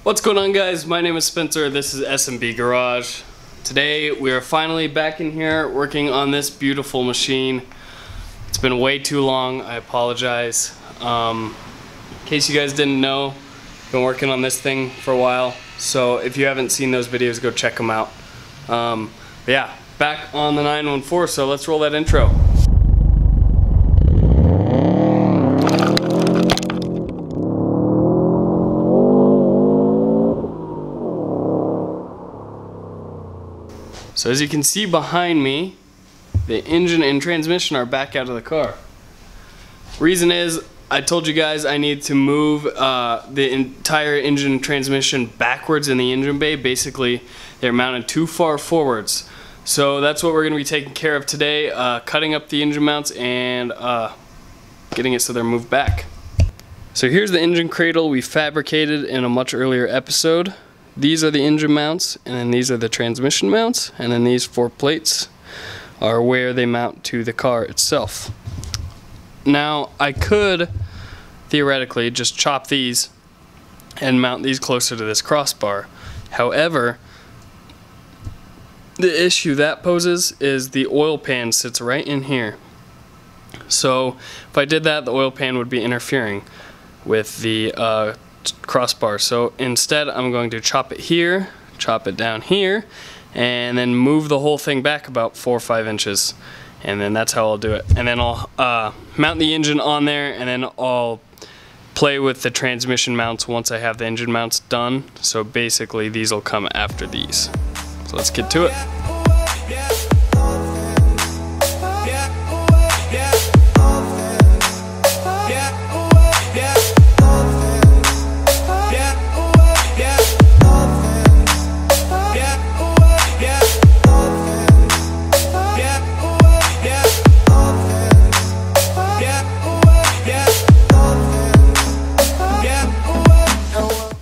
What's going on, guys? My name is Spencer. This is S&B Garage. Today we are finally back in here working on this beautiful machine. It's been way too long. I apologize. In case you guys didn't know, I've been working on this thing for a while. So if you haven't seen those videos, go check them out. But yeah, back on the 914, so let's roll that intro. So as you can see behind me, the engine and transmission are back out of the car. Reason is, I told you guys I need to move the entire engine and transmission backwards in the engine bay. Basically, they're mounted too far forwards. So that's what we're going to be taking care of today, cutting up the engine mounts and getting it so they're moved back. So here's the engine cradle we fabricated in a much earlier episode. These are the engine mounts, and then these are the transmission mounts, and then these 4 plates are where they mount to the car itself. Now, I could theoretically just chop these and mount these closer to this crossbar. However, the issue that poses is the oil pan sits right in here. So if I did that, the oil pan would be interfering with the crossbar. So instead, I'm going to chop it here, chop it down here, and then move the whole thing back about 4 or 5 inches. And then that's how I'll do it. And then I'll mount the engine on there, and then I'll play with the transmission mounts once I have the engine mounts done. So basically, these will come after these. So let's get to it.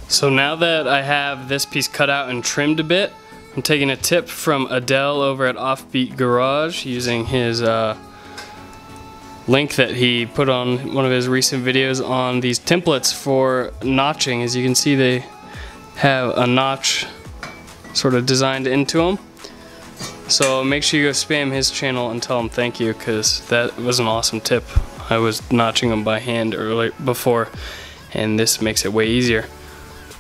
So now that I have this piece cut out and trimmed a bit, I'm taking a tip from Adele over at Offbeat Garage, using his link that he put on one of his recent videos on these templates for notching. As you can see, they have a notch sort of designed into them. So make sure you go spam his channel and tell him thank you, because that was an awesome tip. I was notching them by hand earlier before, and this makes it way easier.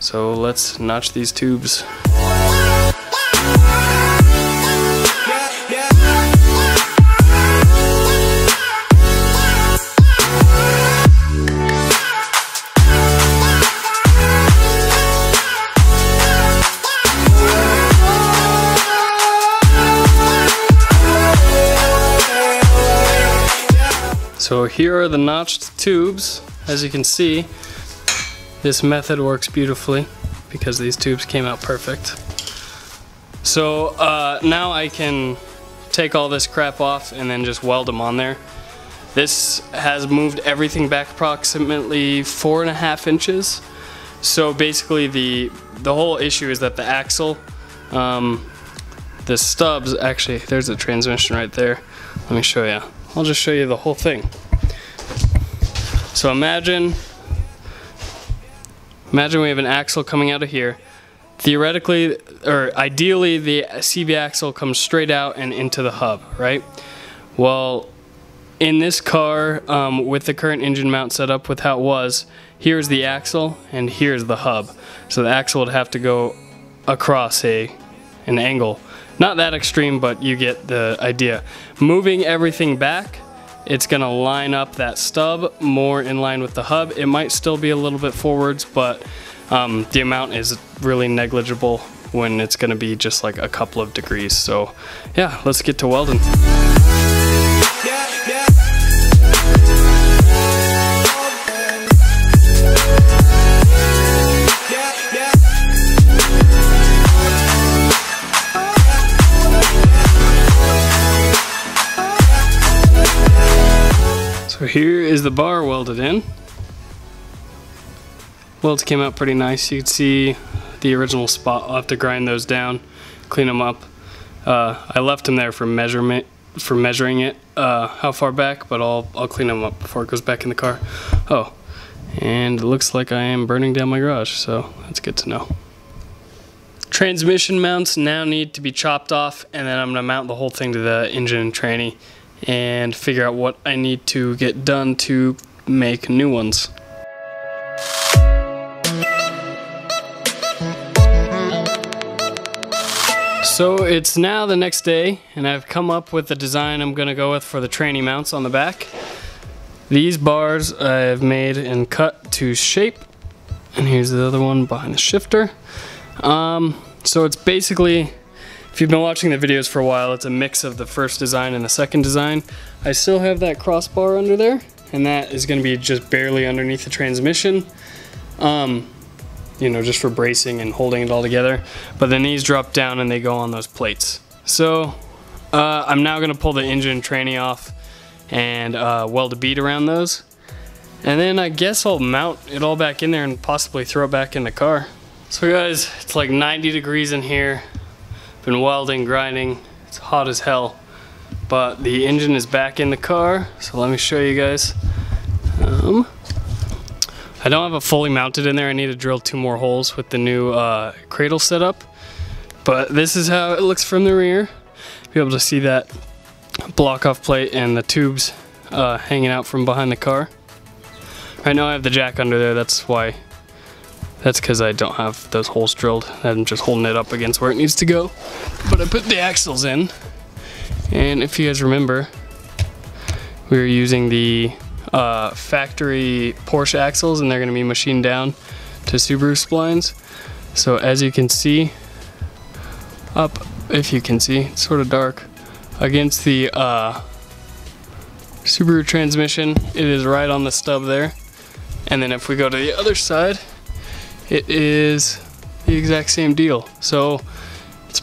So let's notch these tubes. So here are the notched tubes. As you can see, this method works beautifully because these tubes came out perfect. So now I can take all this crap off and then just weld them on there. This has moved everything back approximately 4.5 inches. So basically the whole issue is that the axle, the stubs, actually there's a transmission right there. Let me show you. I'll just show you the whole thing. So imagine we have an axle coming out of here. Theoretically, or ideally, the CV axle comes straight out and into the hub, right? Well, in this car, with the current engine mount set up with how it was, here's the axle and here's the hub. So the axle would have to go across an angle. Not that extreme, but you get the idea. Moving everything back, it's going to line up that stub more in line with the hub. It might still be a little bit forwards, but the amount is really negligible when it's going to be just like a couple of degrees. So yeah, let's get to welding. So here is the bar welded in. Welds came out pretty nice. You can see the original spot. I'll have to grind those down, clean them up. I left them there for measurement, for measuring it how far back, but I'll clean them up before it goes back in the car. Oh, And it looks like I am burning down my garage, so that's good to know. Transmission mounts now need to be chopped off, and then I'm going to mount the whole thing to the engine and tranny and figure out what I need to get done to make new ones. So it's now the next day, and I've come up with the design I'm going to go with for the tranny mounts on the back. These bars I've made and cut to shape, and here's the other one behind the shifter. So it's basically, if you've been watching the videos for a while, it's a mix of the first design and the second design. I still have that crossbar under there, and that is going to be just barely underneath the transmission. You know, just for bracing and holding it all together. But then these drop down and they go on those plates. So I'm now going to pull the engine and tranny off and weld a bead around those. And then I guess I'll mount it all back in there and possibly throw it back in the car. So guys, it's like 90 degrees in here. Been welding, grinding. It's hot as hell. But the engine is back in the car. So let me show you guys. I don't have it fully mounted in there. I need to drill 2 more holes with the new Cradle setup. But this is how it looks from the rear. Be able to see that block off plate and the tubes hanging out from behind the car. Right now I have the jack under there. That's why. That's because I don't have those holes drilled. I'm just holding it up against where it needs to go. But I put the axles in. And if you guys remember, we were using the factory Porsche axles, and they're going to be machined down to Subaru splines. So as you can see, if you can see, it's sort of dark, against the Subaru transmission, it is right on the stub there. And then if we go to the other side, it is the exact same deal. So it's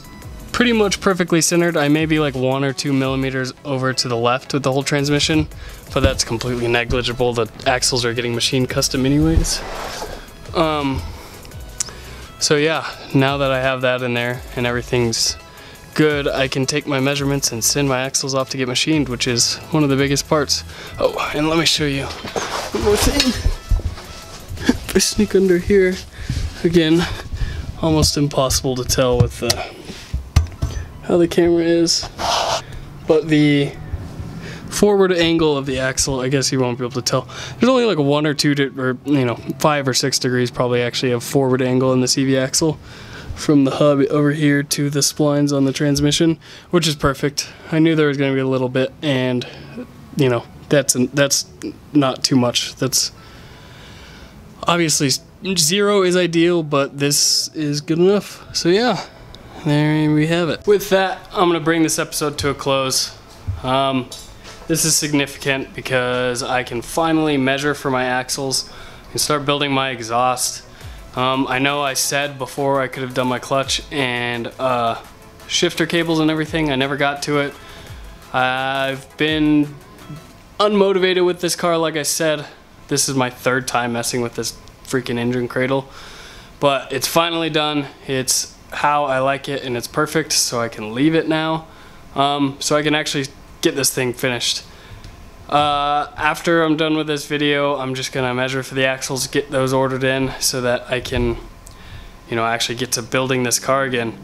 pretty much perfectly centered. I may be like 1 or 2 millimeters over to the left with the whole transmission, but that's completely negligible. The axles are getting machined custom anyways. So yeah, now that I have that in there and everything's good, I can take my measurements and send my axles off to get machined, which is one of the biggest parts. Oh, and let me show you one more thing. If I sneak under here, again, almost impossible to tell with how the camera is, but the forward angle of the axle, I guess you won't be able to tell. There's only like 1 or 2 or 5 or 6 degrees probably actually of forward angle in the CV axle from the hub over here to the splines on the transmission, which is perfect. I knew there was going to be a little bit, and you know, that's not too much. That's obviously 0 is ideal, but this is good enough. So yeah, there we have it. With that, I'm gonna bring this episode to a close. This is significant because I can finally measure for my axles and start building my exhaust. I know I said before I could have done my clutch and shifter cables and everything. I never got to it. I've been unmotivated with this car, like I said. This is my 3rd time messing with this freaking engine cradle, but it's finally done. It's how I like it, and it's perfect, so I can leave it now, so I can actually get this thing finished. After I'm done with this video, I'm just gonna measure for the axles, get those ordered in so that I can, actually get to building this car again.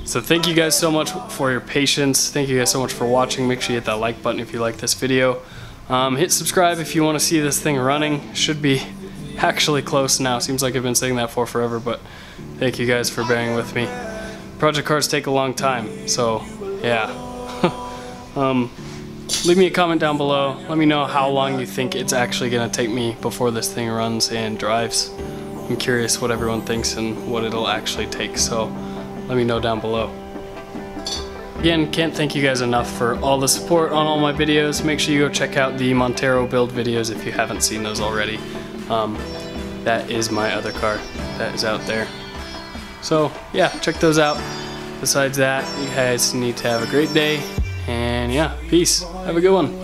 So thank you guys so much for your patience. Thank you guys so much for watching. Make sure you hit that like button if you like this video. Hit subscribe if you want to see this thing running. Should be actually close now. Seems like I've been saying that for forever, but thank you guys for bearing with me. Project cars take a long time, so yeah. Leave me a comment down below. Let me know how long you think it's actually gonna take me before this thing runs and drives. I'm curious what everyone thinks and what it'll actually take, so let me know down below. Again, can't thank you guys enough for all the support on all my videos. Make sure you go check out the Montero build videos if you haven't seen those already. That is my other car that is out there. So yeah, check those out. Besides that, you guys need to have a great day, and yeah, peace. Have a good one.